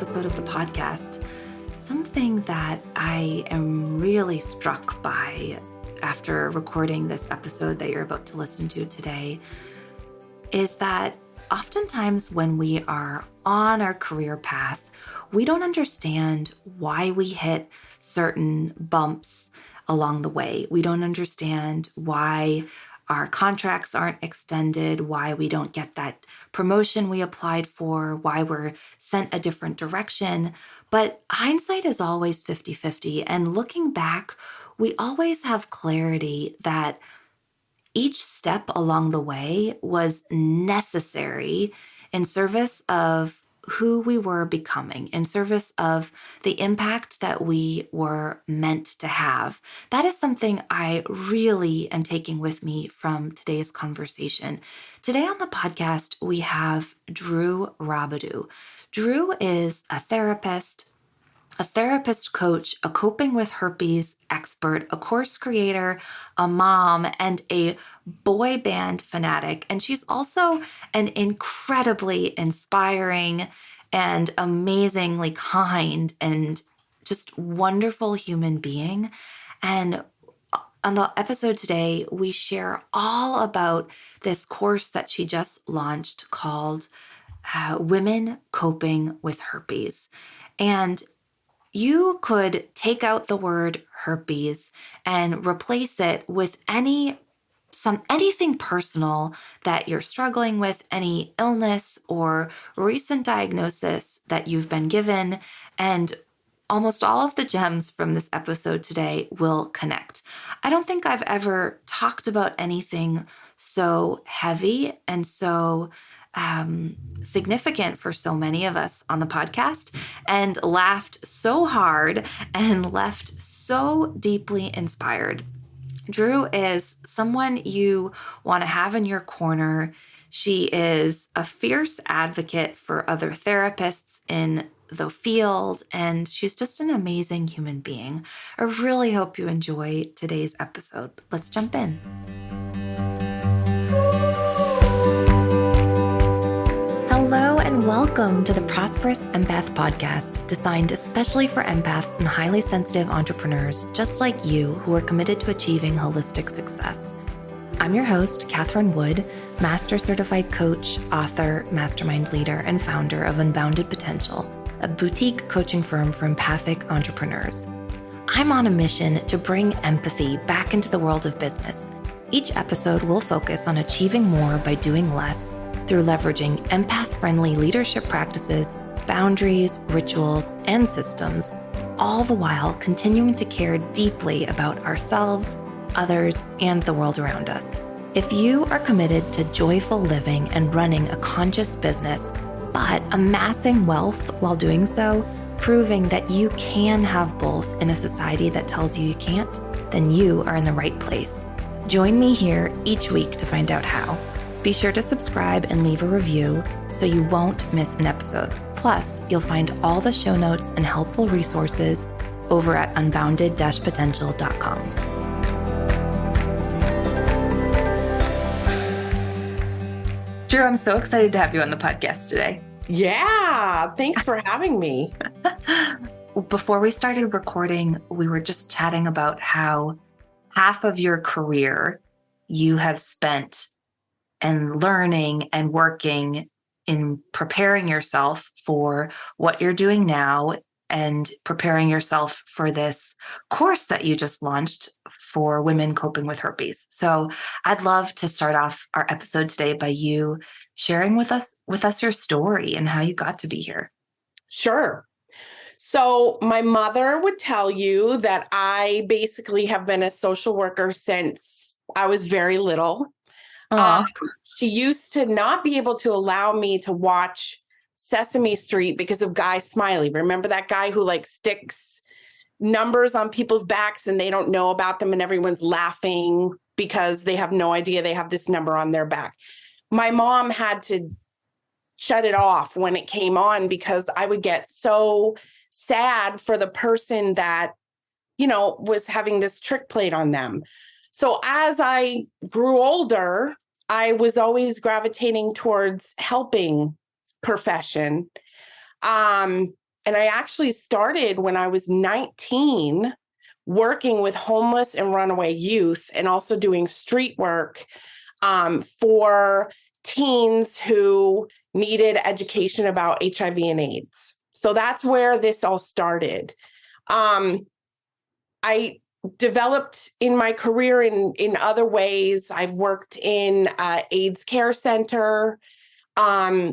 episode of the podcast, something that I am really struck by after recording this episode that you're about to listen to today is that oftentimes when we are on our career path, we don't understand why we hit certain bumps along the way. We don't understand why our contracts aren't extended, why we don't get that promotion we applied for, why we're sent a different direction. But hindsight is always 50-50. And looking back, we always have clarity that each step along the way was necessary in service of who we were becoming, in service of the impact that we were meant to have. That is something I really am taking with me from today's conversation. Today on the podcast, we have Drew Rabidoux. Drew is a therapist coach, a coping with herpes expert, a course creator, a mom, and a boy band fanatic. And she's also an incredibly inspiring and amazingly kind and just wonderful human being. And on the episode today, we share all about this course that she just launched called Women Coping with Herpes. And you could take out the word herpes and replace it with anything personal that you're struggling with, any illness or recent diagnosis that you've been given, and almost all of the gems from this episode today will connect. I don't think I've ever talked about anything so heavy and so significant for so many of us on the podcast, and laughed so hard and left so deeply inspired. Drew is someone you want to have in your corner. She is a fierce advocate for other therapists in the field, and she's just an amazing human being. I really hope you enjoy today's episode. Let's jump in. Hello and welcome to the Prosperous Empath Podcast, designed especially for empaths and highly sensitive entrepreneurs just like you who are committed to achieving holistic success. I'm your host, Catherine Wood, Master Certified Coach, author, mastermind leader, and founder of Unbounded Potential, a boutique coaching firm for empathic entrepreneurs. I'm on a mission to bring empathy back into the world of business. Each episode will focus on achieving more by doing less, through leveraging empath-friendly leadership practices, boundaries, rituals, and systems, all the while continuing to care deeply about ourselves, others, and the world around us. If you are committed to joyful living and running a conscious business, but amassing wealth while doing so, proving that you can have both in a society that tells you you can't, then you are in the right place. Join me here each week to find out how. Be sure to subscribe and leave a review so you won't miss an episode. Plus, you'll find all the show notes and helpful resources over at unbounded-potential.com. Drew, I'm so excited to have you on the podcast today. Yeah, thanks for having me. Before we started recording, we were just chatting about how half of your career you have spent and learning and working in preparing yourself for what you're doing now and preparing yourself for this course that you just launched for women coping with herpes. So I'd love to start off our episode today by you sharing with us your story and how you got to be here. Sure. So my mother would tell you that I basically have been a social worker since I was very little. She used to not be able to allow me to watch Sesame Street because of Guy Smiley. Remember that guy who sticks numbers on people's backs and they don't know about them and everyone's laughing because they have no idea they have this number on their back. My mom had to shut it off when it came on because I would get so sad for the person that, was having this trick played on them. So as I grew older, I was always gravitating towards helping profession. And I actually started when I was 19, working with homeless and runaway youth and also doing street work for teens who needed education about HIV and AIDS. So that's where this all started. I developed in my career in other ways. I've worked in AIDS care center,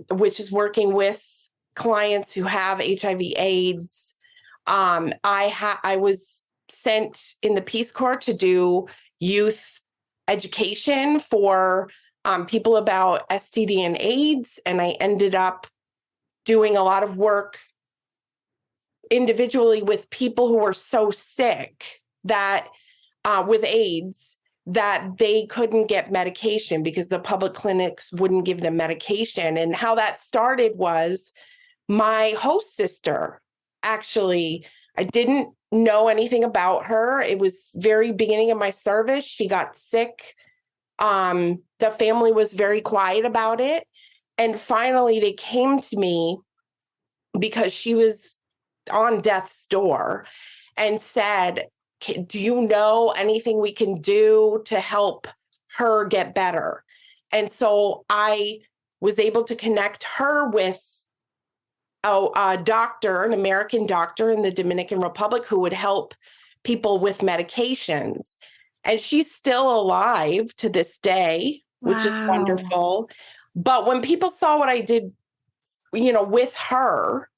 which is working with clients who have HIV/AIDS. I was sent in the Peace Corps to do youth education for people about STD and AIDS, and I ended up doing a lot of work individually with people who were so sick that with AIDS that they couldn't get medication because the public clinics wouldn't give them medication. And how that started was my host sister, actually, I didn't know anything about her. It was very beginning of my service. She got sick. The family was very quiet about it. And finally, they came to me because she was on death's door and said, do you know anything we can do to help her get better? And so I was able to connect her with a doctor, an American doctor in the Dominican Republic who would help people with medications. And she's still alive to this day, which is wonderful. But when people saw what I did, with her,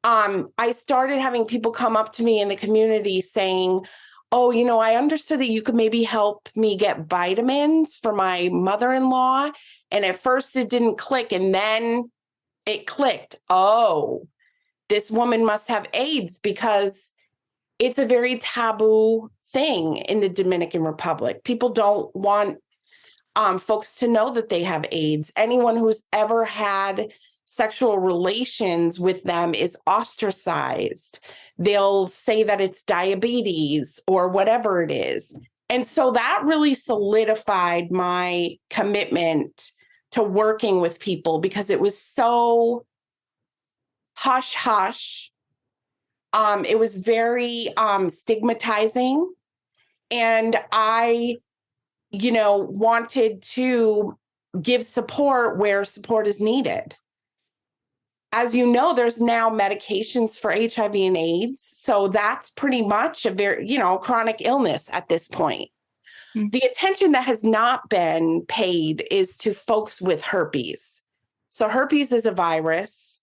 I started having people come up to me in the community saying, oh, I understood that you could maybe help me get vitamins for my mother-in-law. And at first it didn't click. And then it clicked. Oh, this woman must have AIDS, because it's a very taboo thing in the Dominican Republic. People don't want folks to know that they have AIDS. Anyone who's ever had sexual relations with them is ostracized. They'll say that it's diabetes or whatever it is. And so that really solidified my commitment to working with people, because it was so hush hush. It was very stigmatizing. And I, wanted to give support where support is needed. As you know, there's now medications for HIV and AIDS. So that's pretty much a very, chronic illness at this point. Mm-hmm. The attention that has not been paid is to folks with herpes. So herpes is a virus,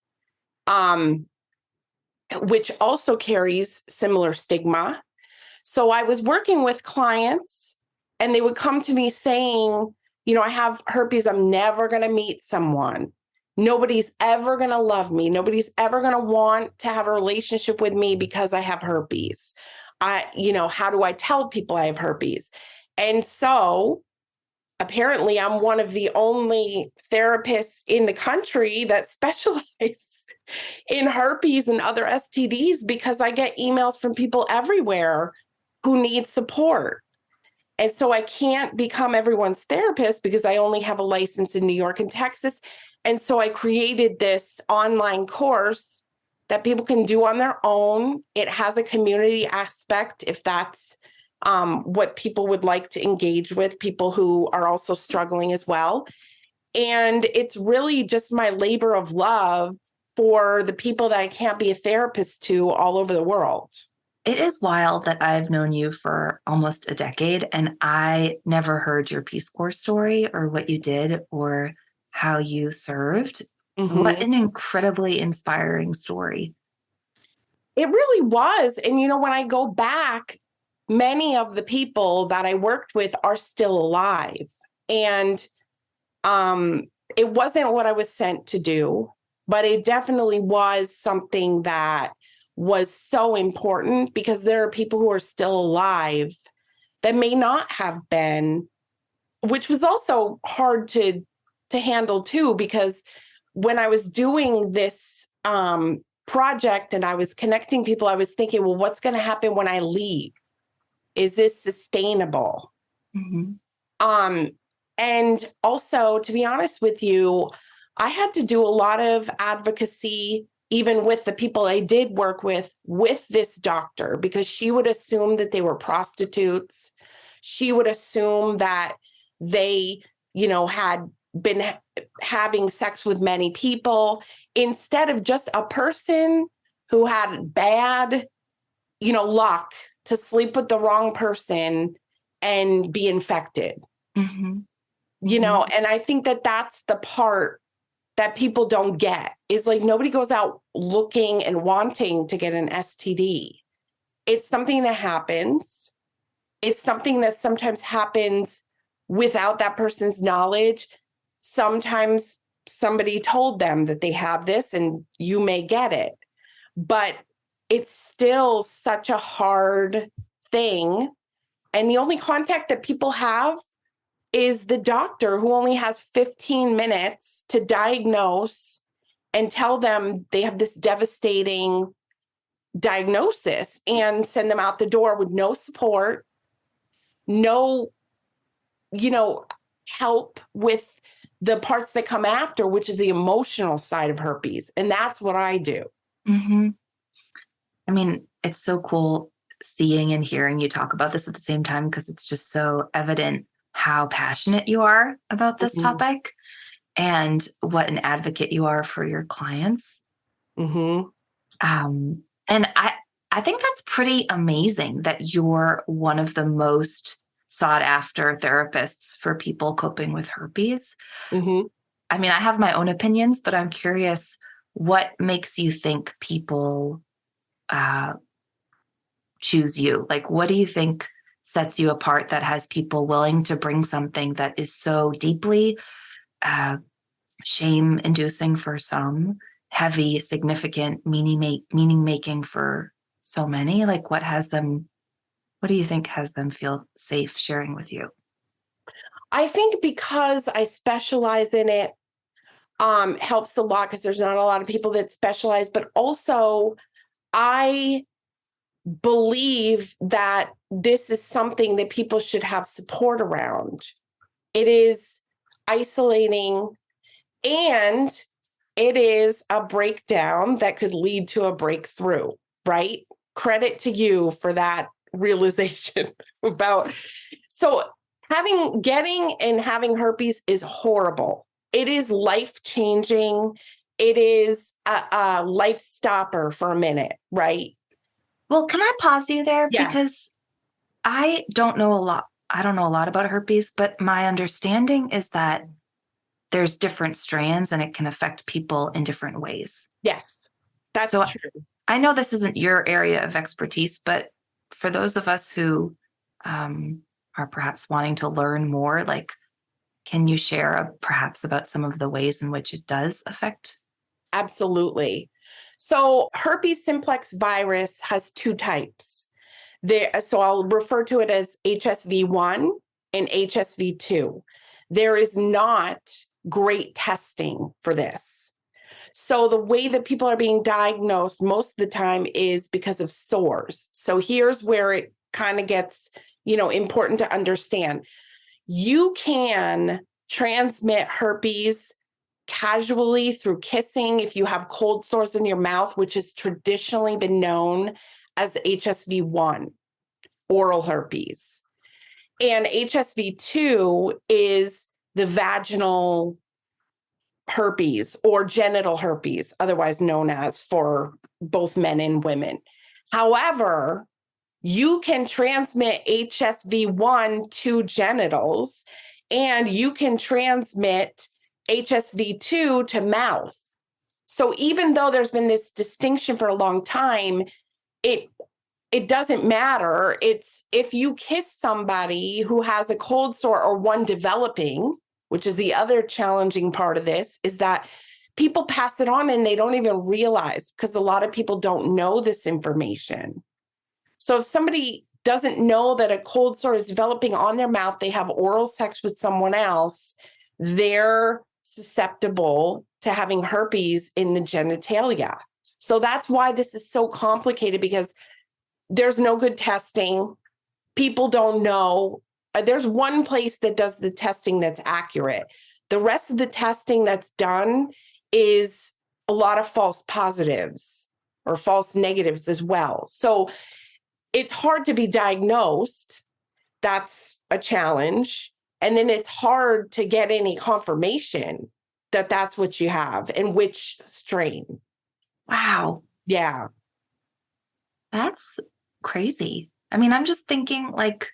which also carries similar stigma. So I was working with clients and they would come to me saying, I have herpes. I'm never going to meet someone. Nobody's ever going to love me. Nobody's ever going to want to have a relationship with me because I have herpes. How do I tell people I have herpes? And so apparently I'm one of the only therapists in the country that specialize in herpes and other STDs, because I get emails from people everywhere who need support. And so I can't become everyone's therapist because I only have a license in New York and Texas. And so I created this online course that people can do on their own. It has a community aspect if that's what people would like to engage with, people who are also struggling as well. And it's really just my labor of love for the people that I can't be a therapist to all over the world. It is wild that I've known you for almost a decade and I never heard your Peace Corps story or what you did or how you served. Mm-hmm. What an incredibly inspiring story. It really was. And, when I go back, many of the people that I worked with are still alive. And it wasn't what I was sent to do, but it definitely was something that was so important, because there are people who are still alive that may not have been, which was also hard to handle too, because when I was doing this project and I was connecting people, I was thinking, well, what's going to happen when I leave? Is this sustainable? Mm-hmm. And also, to be honest with you, I had to do a lot of advocacy even with the people I did work with this doctor, because she would assume that they were prostitutes. She would assume that they, had been having sex with many people instead of just a person who had bad, luck to sleep with the wrong person and be infected. Mm-hmm. And I think that that's the part that people don't get, is like, nobody goes out looking and wanting to get an STD. It's something that happens. It's something that sometimes happens without that person's knowledge. Sometimes somebody told them that they have this and you may get it, but it's still such a hard thing. And the only contact that people have is the doctor, who only has 15 minutes to diagnose and tell them they have this devastating diagnosis and send them out the door with no support, no, help with the parts that come after, which is the emotional side of herpes. And that's what I do. Mm-hmm. I mean, it's so cool seeing and hearing you talk about this at the same time, because it's just so evident how passionate you are about this topic and what an advocate you are for your clients. Mm-hmm. And I think that's pretty amazing that you're one of the most sought after therapists for people coping with herpes. Mm-hmm. I mean, I have my own opinions, but I'm curious, what makes you think people choose you? Like, what do you think sets you apart that has people willing to bring something that is so deeply shame-inducing for some, heavy, significant, meaning-making for so many? Like, what do you think has them feel safe sharing with you? I think because I specialize in it, helps a lot, because there's not a lot of people that specialize, but also I believe that this is something that people should have support around. It is isolating, and it is a breakdown that could lead to a breakthrough, right? Credit to you for that realization about. So getting and having herpes is horrible. It is life-changing. It is a life stopper for a minute, right? Well, can I pause you there? Yes. Because I don't know a lot. I don't know a lot about herpes, but my understanding is that there's different strands and it can affect people in different ways. Yes, that's so true. I know this isn't your area of expertise, but for those of us who are perhaps wanting to learn more, like, can you share perhaps about some of the ways in which it does affect? Absolutely. So herpes simplex virus has two types. So I'll refer to it as HSV1 and HSV2. There is not great testing for this. So the way that people are being diagnosed most of the time is because of sores. So here's where it kind of gets, important to understand. You can transmit herpes casually through kissing if you have cold sores in your mouth, which has traditionally been known as HSV1, oral herpes. And HSV2 is the vaginal herpes or genital herpes, otherwise known as, for both men and women. However, you can transmit HSV1 to genitals, and you can transmit HSV2 to mouth. So even though there's been this distinction for a long time, it doesn't matter. It's if you kiss somebody who has a cold sore or one developing, which is the other challenging part of this, is that people pass it on and they don't even realize, because a lot of people don't know this information. So if somebody doesn't know that a cold sore is developing on their mouth, they have oral sex with someone else, they're susceptible to having herpes in the genitalia. So that's why this is so complicated, because there's no good testing. People don't know. There's one place that does the testing that's accurate. The rest of the testing that's done is a lot of false positives or false negatives as well. So it's hard to be diagnosed. That's a challenge. And then it's hard to get any confirmation that that's what you have and which strain. Wow. Yeah. That's crazy. I mean, I'm just thinking like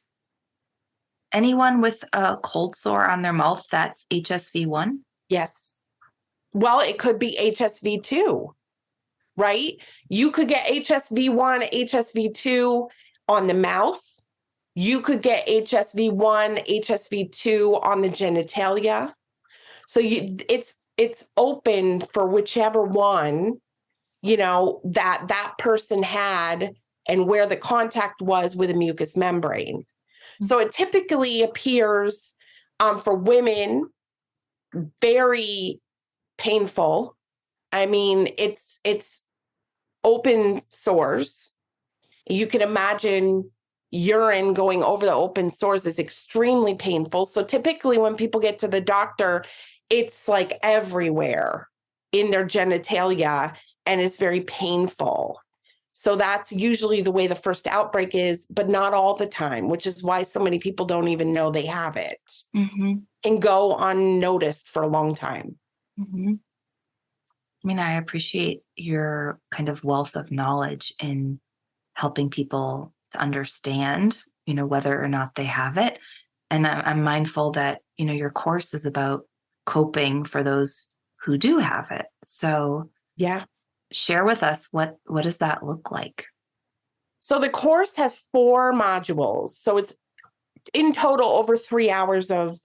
anyone with a cold sore on their mouth, that's HSV1. Yes. Well, it could be HSV2, right? You could get HSV1, HSV2 on the mouth. You could get HSV1, HSV2 on the genitalia. So it's open for whichever one, that person had and where the contact was with a mucous membrane. So it typically appears for women very painful. I mean, it's open sores. You can imagine urine going over the open sores is extremely painful. So typically when people get to the doctor, it's like everywhere in their genitalia and it's very painful. So that's usually the way the first outbreak is, but not all the time, which is why so many people don't even know they have it and go unnoticed for a long time. I mean, I appreciate your kind of wealth of knowledge in helping people to understand, whether or not they have it. And I'm mindful that, your course is about coping for those who do have it. So yeah, share with us, what does that look like? So the course has 4 modules. So it's in total over 3 hours of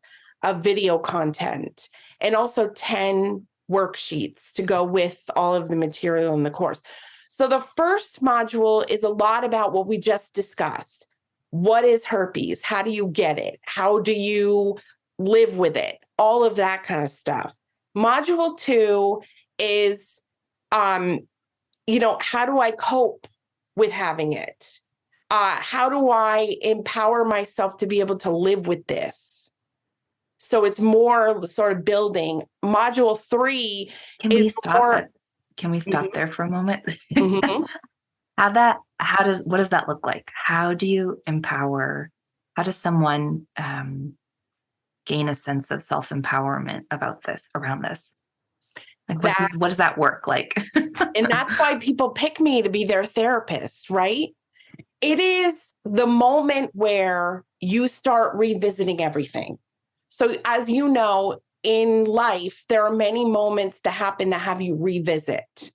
video content and also 10 worksheets to go with all of the material in the course. So the first module is a lot about what we just discussed. What is herpes? How do you get it? How do you live with it? All of that kind of stuff. Module 2 is, how do I cope with having it? How do I empower myself to be able to live with this? So it's more sort of building. Module 3 Can we stop there for a moment? What does that look like? How do you empower? How does someone gain a sense of self-empowerment around this? Like what does that work like? And that's why people pick me to be their therapist, right? It is the moment where you start revisiting everything. So as you know, in life, there are many moments that happen to have you revisit.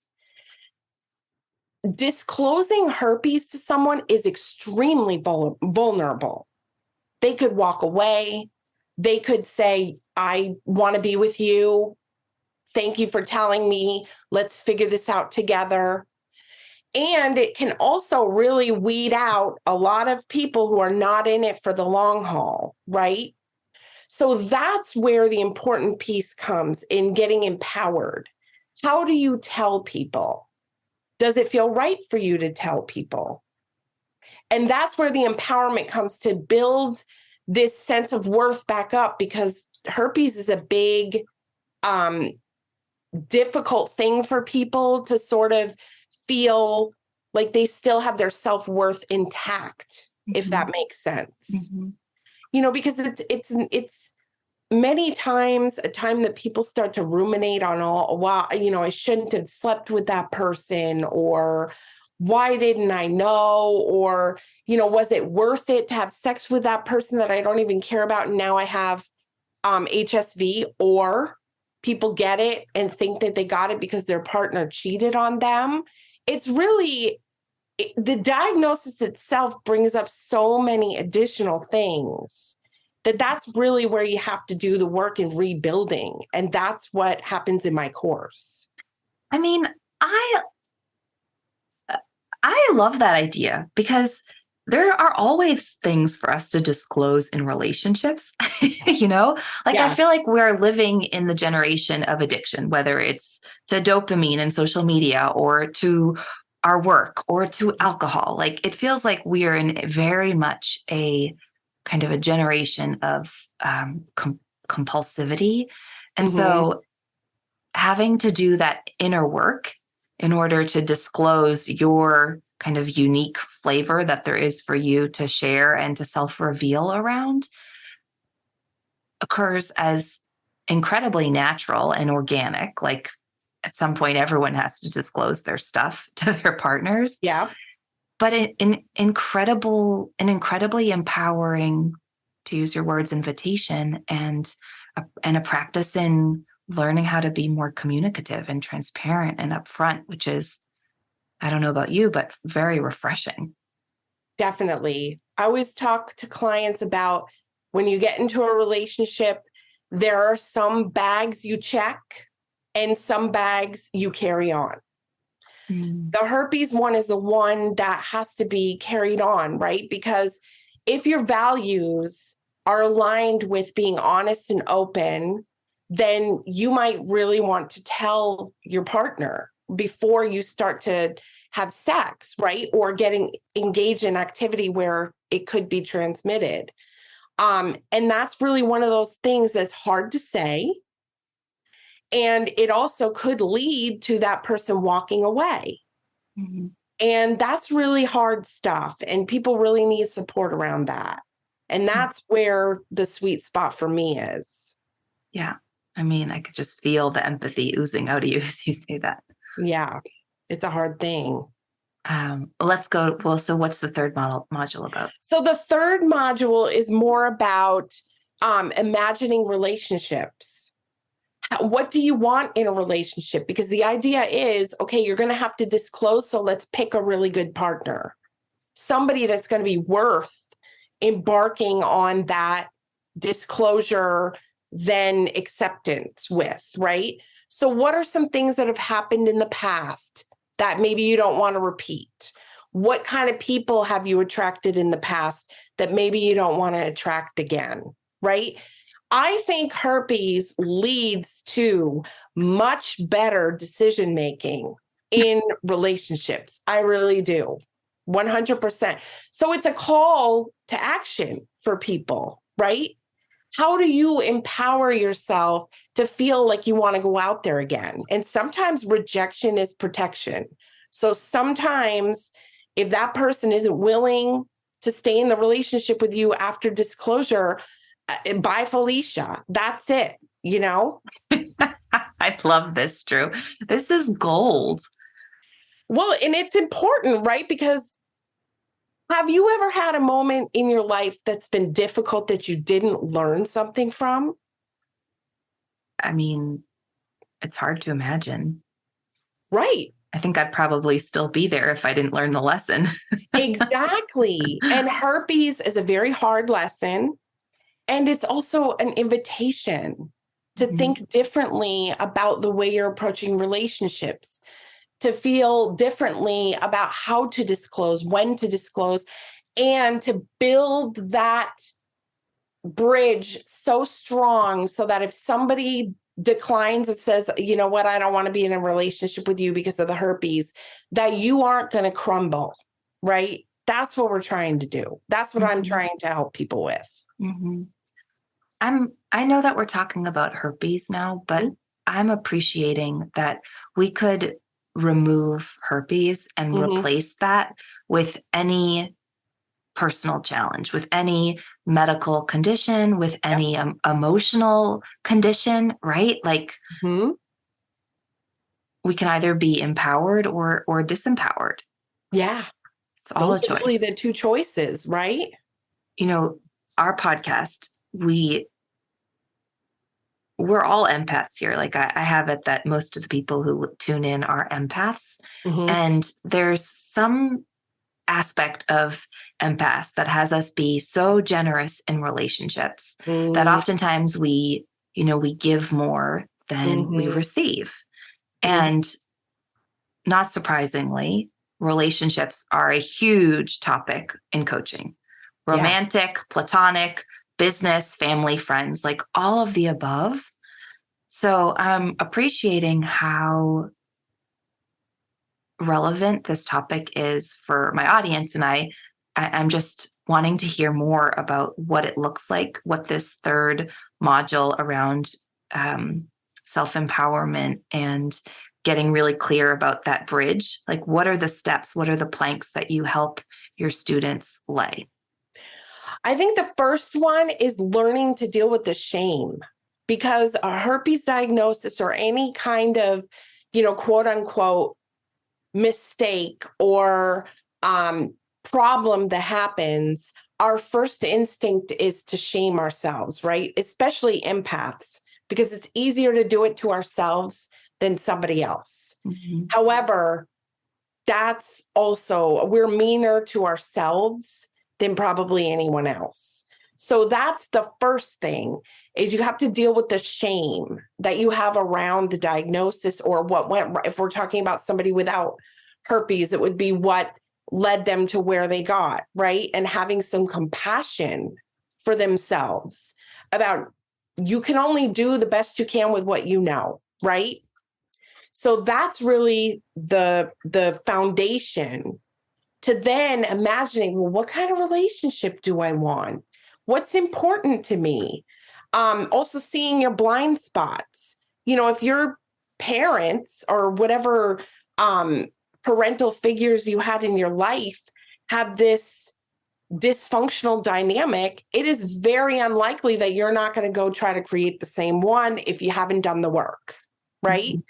Disclosing herpes to someone is extremely vulnerable. They could walk away. They could say, I want to be with you. Thank you for telling me. Let's figure this out together. And it can also really weed out a lot of people who are not in it for the long haul, right? So that's where the important piece comes in getting empowered. How do you tell people? Does it feel right for you to tell people? And that's where the empowerment comes to build this sense of worth back up, because herpes is a big, difficult thing for people to sort of feel like they still have their self-worth intact, if that makes sense. Because it's many times a time that people start to ruminate on I shouldn't have slept with that person, or why didn't I know? Or, was it worth it to have sex with that person that I don't even care about? And now I have HSV, or people get it and think that they got it because their partner cheated on them. It's really, the diagnosis itself brings up so many additional things that's really where you have to do the work in rebuilding. And that's what happens in my course. I mean, I love that idea, because there are always things for us to disclose in relationships, Yes. I feel like we're living in the generation of addiction, whether it's to dopamine and social media, or to our work, or to alcohol. Like, it feels like we are in very much a kind of a generation of compulsivity. And so having to do that inner work in order to disclose your kind of unique flavor that there is for you to share and to self-reveal around occurs as incredibly natural and organic. Like at some point, everyone has to disclose their stuff to their partners. Yeah. But an incredibly empowering, to use your words, invitation and a practice in learning how to be more communicative and transparent and upfront, which is, I don't know about you, but very refreshing. Definitely. I always talk to clients about when you get into a relationship, there are some bags you check and some bags you carry on. The herpes one is the one that has to be carried on, right? Because if your values are aligned with being honest and open, then you might really want to tell your partner before you start to have sex, right? Or getting engaged in activity where it could be transmitted. And that's really one of those things that's hard to say. And it also could lead to that person walking away. Mm-hmm. And that's really hard stuff. And people really need support around that. And that's where the sweet spot for me is. Yeah. I mean, I could just feel the empathy oozing out of you as you say that. Yeah. It's a hard thing. Let's go. Well, so what's the third module about? So the third module is more about imagining relationships. What do you want in a relationship? Because the idea is, okay, you're going to have to disclose. So let's pick a really good partner, somebody that's going to be worth embarking on that disclosure, then acceptance with, right? So what are some things that have happened in the past that maybe you don't want to repeat? What kind of people have you attracted in the past that maybe you don't want to attract again, right? I think herpes leads to much better decision-making in relationships. I really do. 100%. So it's a call to action for people, right? How do you empower yourself to feel like you want to go out there again? And sometimes rejection is protection. So sometimes if that person isn't willing to stay in the relationship with you after disclosure, bye, Felicia. That's it, you know? I love this, Drew. This is gold. Well, and it's important, right? Because have you ever had a moment in your life that's been difficult that you didn't learn something from? I mean, it's hard to imagine. Right. I think I'd probably still be there if I didn't learn the lesson. Exactly. And herpes is a very hard lesson. And it's also an invitation to think differently about the way you're approaching relationships, to feel differently about how to disclose, when to disclose, and to build that bridge so strong so that if somebody declines and says, you know what, I don't want to be in a relationship with you because of the herpes, that you aren't going to crumble, right? That's what we're trying to do. That's what I'm trying to help people with. Mm-hmm. I know that we're talking about herpes now, but I'm appreciating that we could remove herpes and replace that with any personal challenge, with any medical condition, with any emotional condition, right? Like we can either be empowered or disempowered. Yeah. It's all a choice. Really the two choices, right? You know, our podcast, we're all empaths here. Like I have it that most of the people who tune in are empaths. And there's some aspect of empaths that has us be so generous in relationships that oftentimes we give more than we receive. And not surprisingly, relationships are a huge topic in coaching. Romantic, platonic, business, family, friends, like all of the above. So I'm appreciating how relevant this topic is for my audience. And I'm just wanting to hear more about what it looks like, what this third module around self-empowerment and getting really clear about that bridge? Like, what are the steps? What are the planks that you help your students lay? I think the first one is learning to deal with the shame, because a herpes diagnosis or any kind of, quote unquote mistake or problem that happens, our first instinct is to shame ourselves, right? Especially empaths, because it's easier to do it to ourselves than somebody else. Mm-hmm. However, that's also, we're meaner to ourselves than probably anyone else. So that's the first thing, is you have to deal with the shame that you have around the diagnosis, or what went right. If we're talking about somebody without herpes, it would be what led them to where they got, right? And having some compassion for themselves about, you can only do the best you can with what you know, right? So that's really the foundation to then imagining, well, what kind of relationship do I want? What's important to me? Also seeing your blind spots. If your parents or whatever parental figures you had in your life have this dysfunctional dynamic, it is very unlikely that you're not going to go try to create the same one if you haven't done the work, right? Mm-hmm.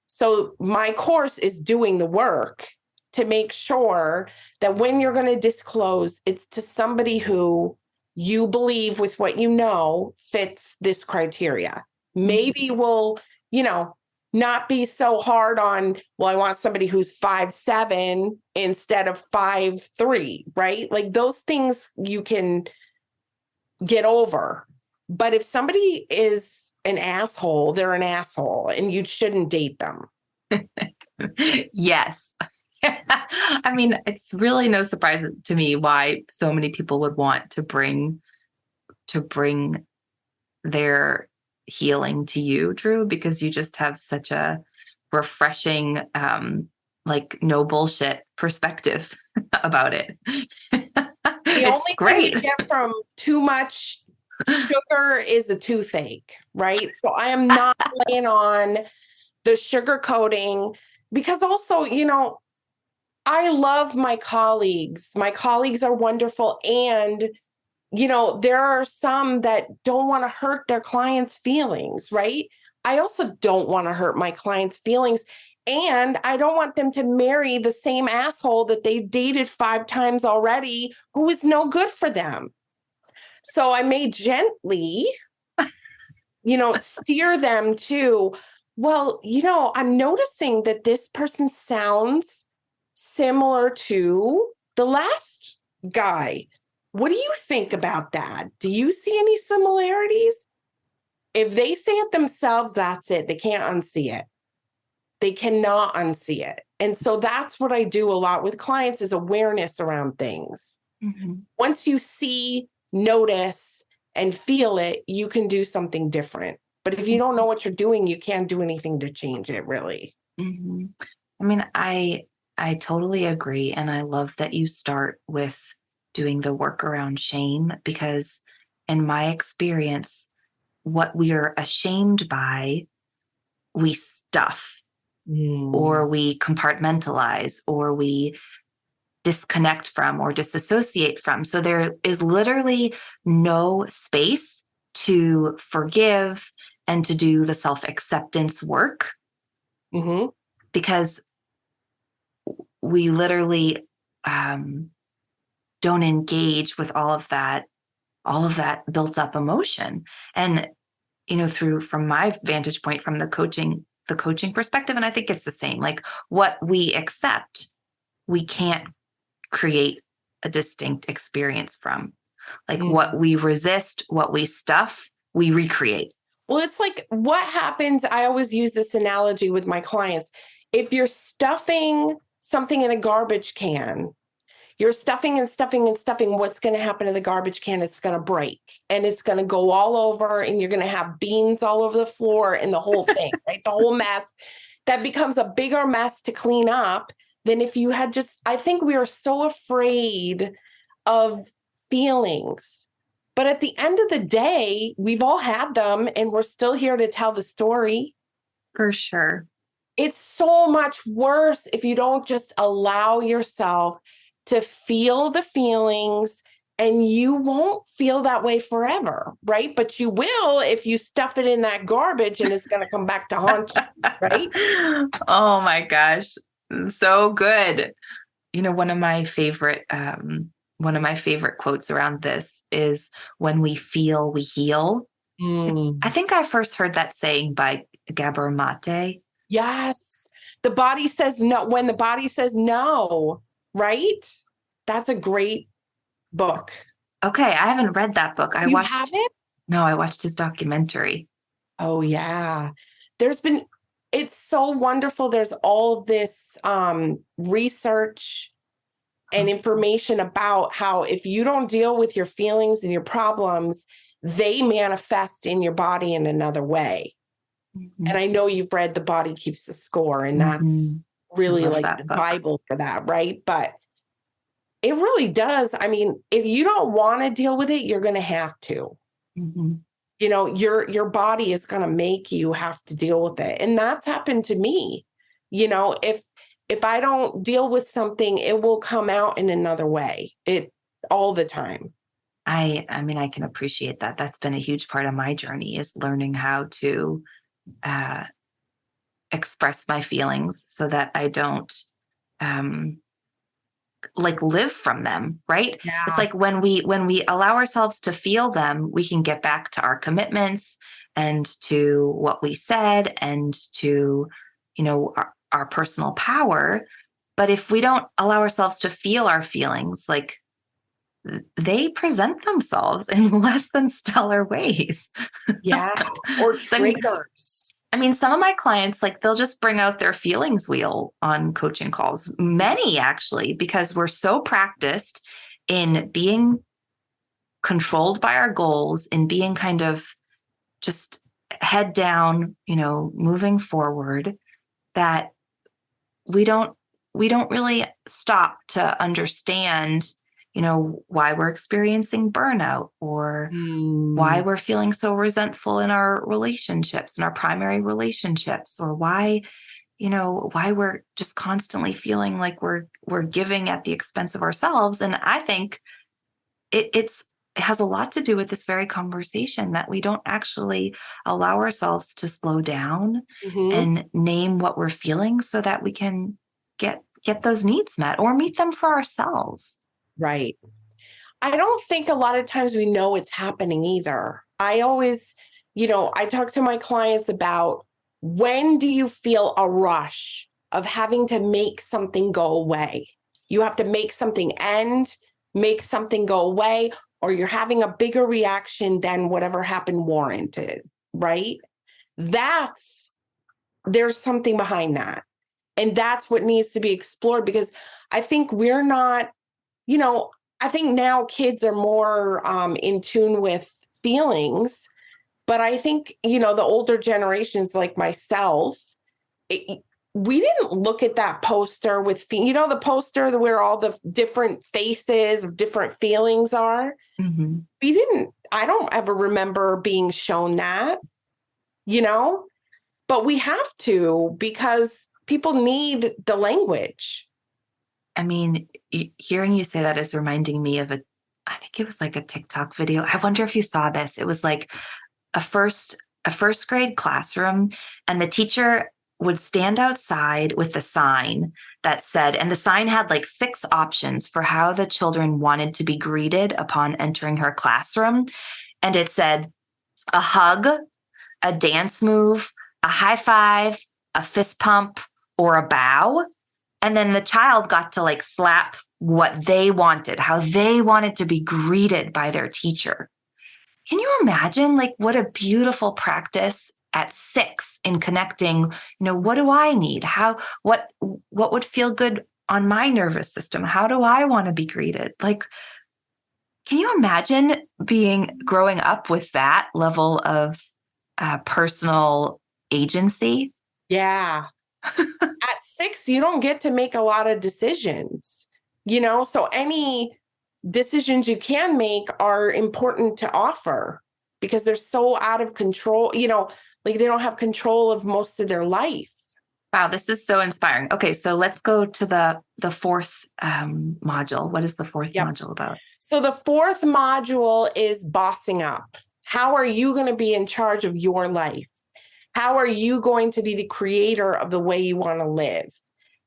So my course is doing the work to make sure that when you're going to disclose, it's to somebody who you believe with what you know fits this criteria. Maybe we'll, not be so hard on, well, I want somebody who's 5'7" instead of 5'3", right? Like those things you can get over. But if somebody is an asshole, they're an asshole, and you shouldn't date them. Yes. I mean, it's really no surprise to me why so many people would want to bring their healing to you, Drew, because you just have such a refreshing, like no bullshit perspective about it. The only great. thing you get from too much sugar is a toothache, right? So I am not laying on the sugar coating, because also, I love my colleagues. My colleagues are wonderful. And, there are some that don't want to hurt their clients' feelings, right? I also don't want to hurt my clients' feelings. And I don't want them to marry the same asshole that they dated 5 times already, who is no good for them. So I may gently, steer them to, well, I'm noticing that this person sounds similar to the last guy. What do you think about that? Do you see any similarities? If they say it themselves, that's it. They can't unsee it. They cannot unsee it. And so that's what I do a lot with clients, is awareness around things. Mm-hmm. Once you see, notice, and feel it, you can do something different. But if you don't know what you're doing, you can't do anything to change it, really. Mm-hmm. I mean, I totally agree. And I love that you start with doing the work around shame, because in my experience, what we are ashamed by, we stuff, or we compartmentalize, or we disconnect from, or disassociate from. So there is literally no space to forgive and to do the self-acceptance work, because we literally don't engage with all of that built up emotion. And, from my vantage point, from the coaching perspective, and I think it's the same, like what we accept, we can't create a distinct experience from. Like what we resist, what we stuff, we recreate. Well, it's like what happens. I always use this analogy with my clients. If you're stuffing something in a garbage can, you're stuffing and stuffing and stuffing, what's going to happen to the garbage can? It's going to break, and it's going to go all over, and you're going to have beans all over the floor and the whole thing, right? The whole mess. That becomes a bigger mess to clean up than if you had just, I think we are so afraid of feelings. But at the end of the day, we've all had them, and we're still here to tell the story. For sure. It's so much worse if you don't just allow yourself to feel the feelings, and you won't feel that way forever, right? But you will if you stuff it in that garbage, and it's going to come back to haunt you, right? Oh my gosh. So good. One of my favorite quotes around this is, when we feel, we heal. I think I first heard that saying by Gabor Mate. Yes. The body says no. When the body says no, right? That's a great book. Okay, I haven't read that book. You haven't? No, I watched his documentary. Oh, yeah. It's so wonderful. There's all this research and information about how if you don't deal with your feelings and your problems, they manifest in your body in another way. Mm-hmm. And I know you've read The Body Keeps the Score, and that's really like the Bible for that, right? But it really does. I mean, if you don't want to deal with it, you're going to have to. Mm-hmm. You know, your body is going to make you have to deal with it. And that's happened to me. You know, if I don't deal with something, it will come out in another way. It all the time. I mean, I can appreciate that. That's been a huge part of my journey, is learning how to express my feelings so that I don't like live from them, right? Yeah. It's like when we allow ourselves to feel them, we can get back to our commitments and to what we said and to, our personal power. But if we don't allow ourselves to feel our feelings, like, they present themselves in less than stellar ways. Yeah. Or triggers. I mean, some of my clients, like, they'll just bring out their feelings wheel on coaching calls. Many actually, because we're so practiced in being controlled by our goals, in being kind of just head down, moving forward, that we don't really stop to understand, why we're experiencing burnout, or why we're feeling so resentful in our relationships, in our primary relationships, or why we're just constantly feeling like we're giving at the expense of ourselves. And I think it has a lot to do with this very conversation, that we don't actually allow ourselves to slow down and name what we're feeling so that we can get those needs met or meet them for ourselves. Right. I don't think a lot of times we know it's happening either. I always, I talk to my clients about, when do you feel a rush of having to make something go away? You have to make something end, make something go away, or you're having a bigger reaction than whatever happened warranted, right? There's something behind that. And that's what needs to be explored, because I think we're not, I think now kids are more in tune with feelings, but I think, the older generations like myself, we didn't look at that poster with, the poster where all the different faces of different feelings are. Mm-hmm. I don't ever remember being shown that, but we have to, because people need the language. I mean, hearing you say that is reminding me of I think it was like a TikTok video. I wonder if you saw this. It was like a first grade classroom, and the teacher would stand outside with a sign that said, and the sign had like 6 options for how the children wanted to be greeted upon entering her classroom. And it said a hug, a dance move, a high five, a fist pump, or a bow. And then the child got to like slap what they wanted, how they wanted to be greeted by their teacher. Can you imagine, like, what a beautiful practice at 6 in connecting, what do I need? What would feel good on my nervous system? How do I want to be greeted? Like, can you imagine growing up with that level of personal agency? Yeah. At 6, you don't get to make a lot of decisions, so any decisions you can make are important to offer, because they're so out of control. Like they don't have control of most of their life. Wow, this is so inspiring. Okay, so let's go to the fourth module. What is the fourth module about? So the fourth module is bossing up. How are you going to be in charge of your life? How are you going to be the creator of the way you want to live?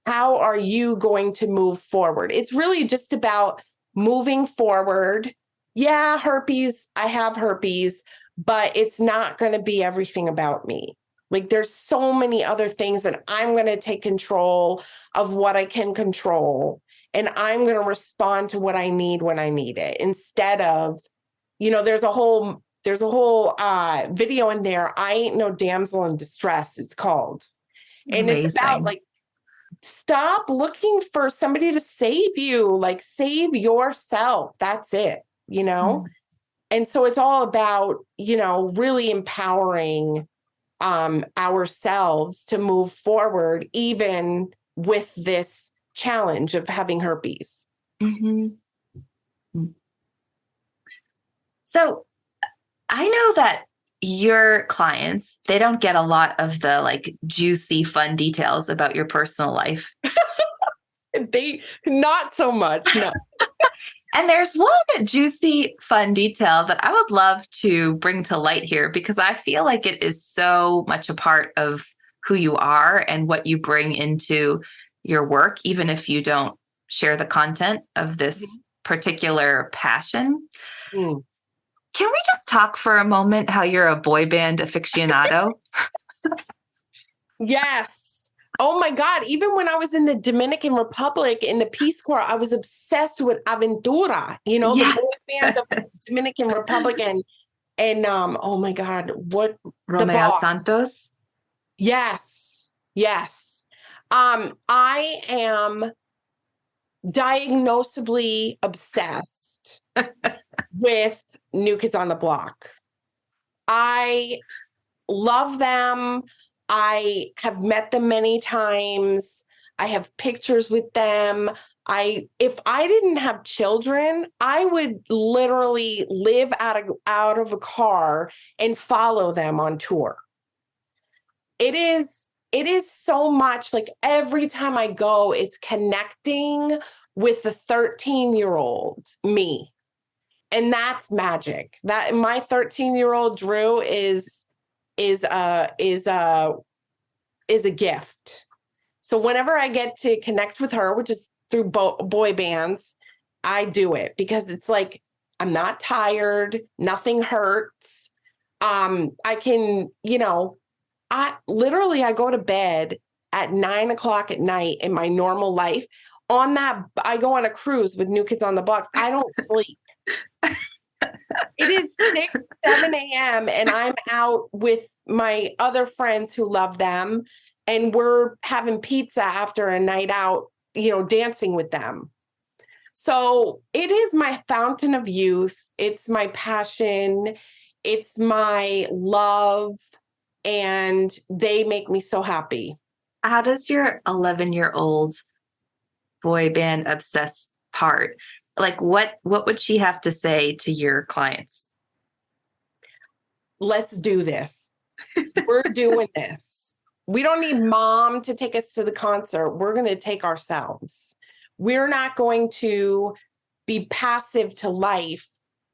How are you going to move forward? It's really just about moving forward. Yeah, herpes, I have herpes, but it's not going to be everything about me. Like there's so many other things that I'm going to take control of what I can control. And I'm going to respond to what I need when I need it instead of, there's a whole video in there. I Ain't No Damsel in Distress, it's called. And Amazing. it's about like, stop looking for somebody to save you, like save yourself. That's it, And so it's all about, really empowering ourselves to move forward, even with this challenge of having herpes. Mm-hmm. So I know that your clients, they don't get a lot of the like juicy, fun details about your personal life. They not so much. No. And there's one juicy, fun detail that I would love to bring to light here because I feel like it is so much a part of who you are and what you bring into your work, even if you don't share the content of this particular passion. Mm. Can we just talk for a moment how you're a boy band aficionado? Yes. Oh my God. Even when I was in the Dominican Republic in the Peace Corps, I was obsessed with Aventura, the boy band of the Dominican Republic and oh my God, what Romeo Santos? Yes. Yes. I am diagnosably obsessed with New Kids on the Block. I love them. I have met them many times. I have pictures with them. If I didn't have children, I would literally live out of a car and follow them on tour. It is so much like every time I go, it's connecting with the 13-year-old me. And that's magic. That my 13-year-old Drew is a gift. So whenever I get to connect with her, which is through boy bands, I do it because it's like I'm not tired, nothing hurts. I can, I go to bed at 9:00 at night in my normal life. On that, I go on a cruise with New Kids on the Block. I don't sleep. It is 6, 7 a.m. and I'm out with my other friends who love them. And we're having pizza after a night out, dancing with them. So it is my fountain of youth. It's my passion. It's my love. And they make me so happy. How does your 11-year-old boy band obsessed part, like what would she have to say to your clients? Let's do this. We're doing this. We don't need mom to take us to the concert. We're going to take ourselves. We're not going to be passive to life.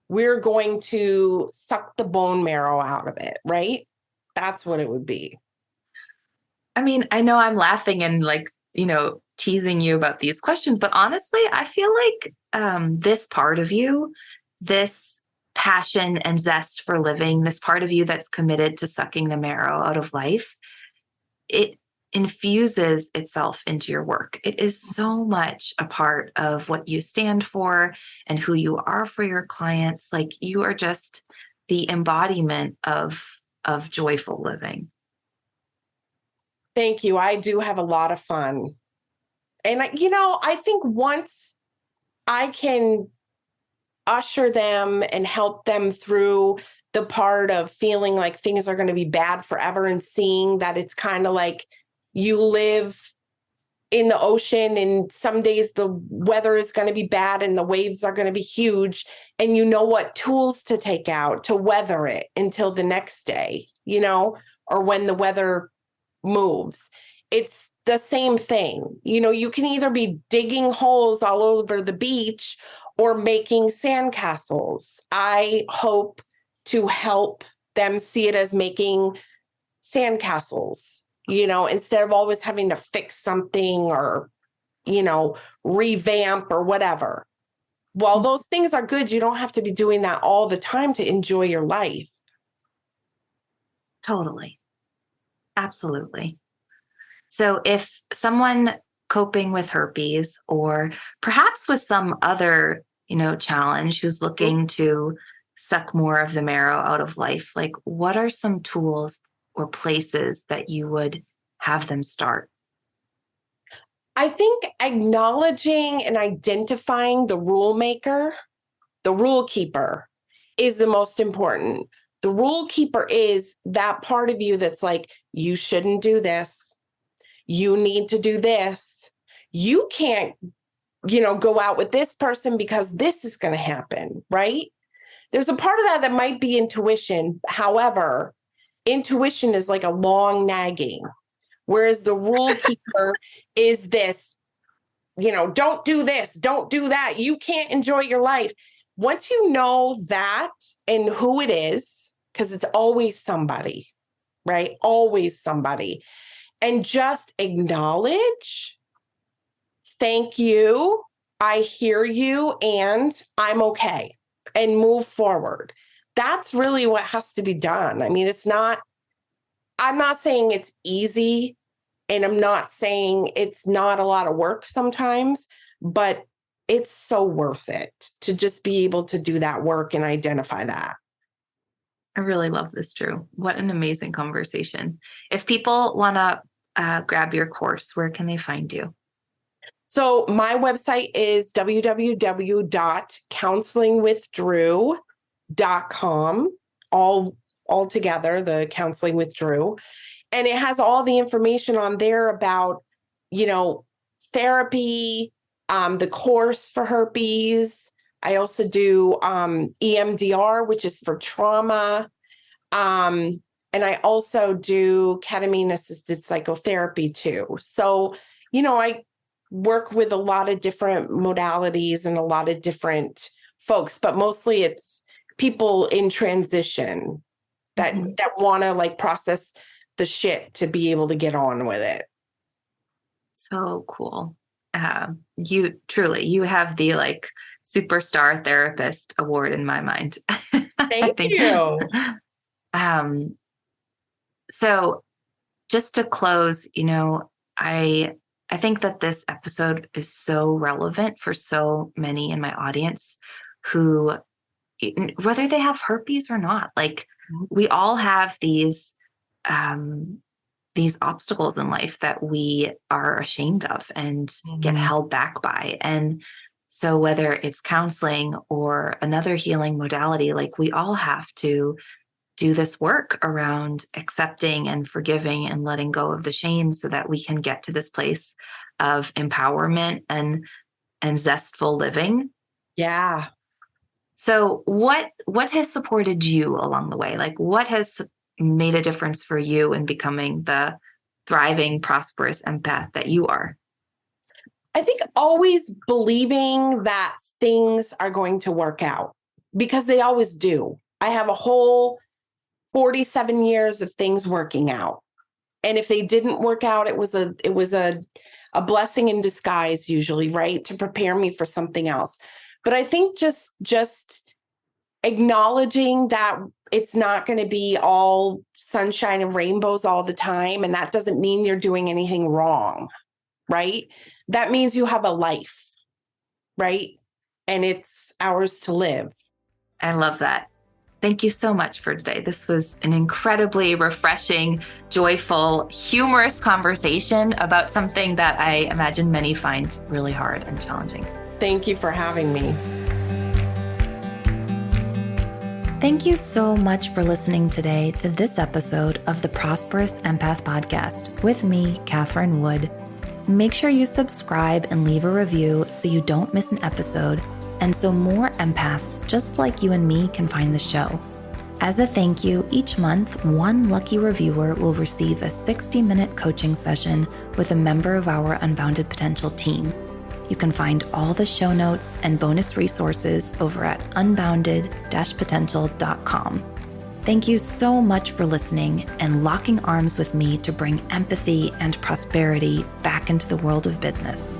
We're going to suck the bone marrow out of it, right? That's what it would be. I mean, I know I'm laughing and teasing you about these questions, but honestly, I feel like this part of you, this passion and zest for living, this part of you that's committed to sucking the marrow out of life, it infuses itself into your work. It is so much a part of what you stand for and who you are for your clients. Like you are just the embodiment of joyful living. Thank you. I do have a lot of fun. And, I think once I can usher them and help them through the part of feeling like things are going to be bad forever and seeing that it's kind of like you live in the ocean, and some days the weather is going to be bad and the waves are going to be huge, and you know what tools to take out to weather it until the next day, or when the weather moves. It's the same thing. You can either be digging holes all over the beach or making sandcastles. I hope to help them see it as making sandcastles, instead of always having to fix something or, revamp or whatever. While those things are good, you don't have to be doing that all the time to enjoy your life. Totally. Absolutely. So if someone coping with herpes or perhaps with some other, challenge who's looking to suck more of the marrow out of life, like what are some tools or places that you would have them start? I think acknowledging and identifying the rule maker, the rule keeper, is the most important. The rule keeper is that part of you that's like, you shouldn't do this. You need to do this. You can't, go out with this person because this is going to happen, right? There's a part of that might be intuition. However, intuition is like a long nagging, whereas the rule keeper is this, don't do this, don't do that. You can't enjoy your life. Once you know that and who it is, because it's always somebody, right? Always somebody. And just acknowledge, thank you, I hear you, and I'm okay, and move forward. That's really what has to be done. I mean, I'm not saying it's easy, and I'm not saying it's not a lot of work sometimes, but it's so worth it to just be able to do that work and identify that. I really love this, Drew. What an amazing conversation. If people want to grab your course, where can they find you? So my website is www.counselingwithdrew.com, all together, the Counseling with Drew. And it has all the information on there about, therapy, the course for herpes. I also do EMDR, which is for trauma. And I also do ketamine-assisted psychotherapy too. So, I work with a lot of different modalities and a lot of different folks, but mostly it's people in transition that want to like process the shit to be able to get on with it. So cool. You have the like superstar therapist award in my mind. Thank you. So just to close, I think that this episode is so relevant for so many in my audience who, whether they have herpes or not, like we all have these obstacles in life that we are ashamed of and get held back by. And so whether it's counseling or another healing modality, like we all have to do this work around accepting and forgiving and letting go of the shame so that we can get to this place of empowerment and zestful living. Yeah. So what has supported you along the way? Like what has made a difference for you in becoming the thriving, prosperous empath that you are? I think always believing that things are going to work out, because they always do. I have a whole 47 years of things working out. And if they didn't work out, it was a blessing in disguise usually, right? To prepare me for something else. But I think just acknowledging that it's not going to be all sunshine and rainbows all the time. And that doesn't mean you're doing anything wrong, right? That means you have a life, right? And it's ours to live. I love that. Thank you so much for today. This was an incredibly refreshing, joyful, humorous conversation about something that I imagine many find really hard and challenging. Thank you for having me. Thank you so much for listening today to this episode of the Prosperous Empath Podcast with me, Catherine Wood. Make sure you subscribe and leave a review so you don't miss an episode, and so more empaths just like you and me can find the show. As a thank you, each month, one lucky reviewer will receive a 60-minute coaching session with a member of our Unbounded Potential team. You can find all the show notes and bonus resources over at unbounded-potential.com. Thank you so much for listening and locking arms with me to bring empathy and prosperity back into the world of business.